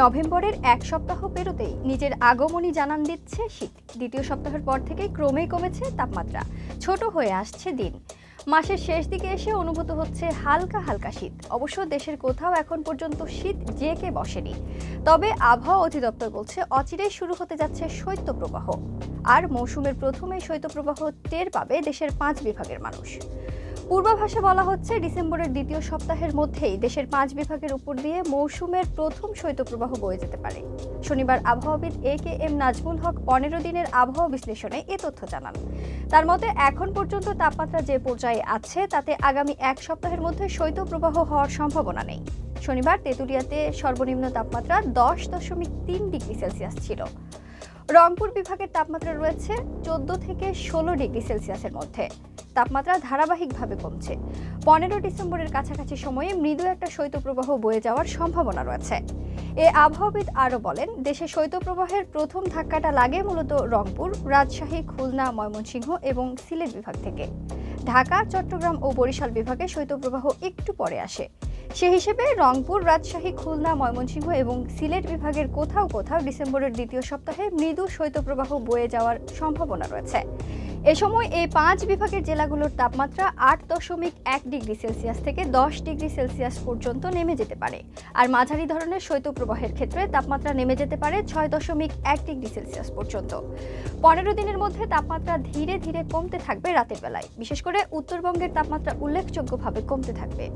নভেম্বরের এক সপ্তাহ পেরোতেই নিজের আগমনী জানান দিচ্ছে শীত। দ্বিতীয় সপ্তাহের পর থেকেই ক্রমেই কমেছে তাপমাত্রা, ছোট হয়ে আসছে দিন। মাসের শেষ দিকে এসে অনুভূত হচ্ছে হালকা হালকা শীত। অবশ্য দেশের কোথাও এখন পর্যন্ত শীত জেঁকে বসেনি। তবে আবহাওয়া অধিদপ্তর বলছে অচিরেই শুরু হতে যাচ্ছে শৈত্যপ্রবাহ। আর মৌসুমের প্রথমেই শৈত্যপ্রবাহ টের পাবে দেশের 5 বিভাগের মানুষ। পূর্বাভাসে বলা হচ্ছে ডিসেম্বরের দ্বিতীয় সপ্তাহের মধ্যেই দেশের 5 বিভাগের উপর দিয়ে মৌসুমের প্রথম শৈত্যপ্রবাহ বয়ে যেতে পারে। শনিবার আবহাওয়াবিদ AKM নাজমুল হক 15 দিনের আবহাওয়া বিশ্লেষণে এ তথ্য জানান। তার মতে এখন পর্যন্ত তাপমাত্রা যে পর্যায়ে আছে তাতে আগামী এক সপ্তাহের মধ্যে শৈত্যপ্রবাহ হওয়ার সম্ভাবনা নেই। শনিবার তেঁতুলিয়াতে সর্বনিম্ন তাপমাত্রা 10.3 ডিগ্রি সেলসিয়াস ছিল। রংপুর বিভাগের তাপমাত্রা রয়েছে 14 থেকে 16 ডিগ্রি সেলসিয়াসের মধ্যে। তাপমাত্রা ধারাবাহিকভাবে কমছে। 15 ডিসেম্বরের কাছাকাছি সময়ে মৃদু একটা শৈত্যপ্রবাহ বয়ে যাওয়ার সম্ভাবনা রয়েছে। এ আবহাওয়াবিদ আরও বলেন, দেশে শৈত্যপ্রবাহের প্রথম ধাক্কাটা লাগে মূলত রংপুর, রাজশাহী, খুলনা, ময়মনসিংহ এবং সিলেট বিভাগ থেকে। ঢাকা, চট্টগ্রাম ও বরিশাল বিভাগে শৈত্যপ্রবাহ একটু পরে আসে। সে হিসেবে রংপুর, রাজশাহী, খুলনা, ময়মনসিংহ এবং সিলেট বিভাগের কোথাও কোথাও ডিসেম্বরের দ্বিতীয় সপ্তাহে মৃদু শৈত্যপ্রবাহ বয়ে যাওয়ার সম্ভাবনা রয়েছে। এ সময় এই 5 বিভাগের জেলাগুলোর তাপমাত্রা 8.1 ডিগ্রি সেলসিয়াস থেকে 10 ডিগ্রি সেলসিয়াস পর্যন্ত নেমে যেতে পারে। আর মাঝারি ধরনের শৈত্যপ্রবাহের ক্ষেত্রে তাপমাত্রা নেমে যেতে পারে 6.1 ডিগ্রি সেলসিয়াস পর্যন্ত। 15 দিনের মধ্যে তাপমাত্রা ধীরে ধীরে কমতে থাকবে রাতের বেলায়। বিশেষ করে উত্তরবঙ্গের তাপমাত্রা উল্লেখযোগ্যভাবে কমতে থাকবে।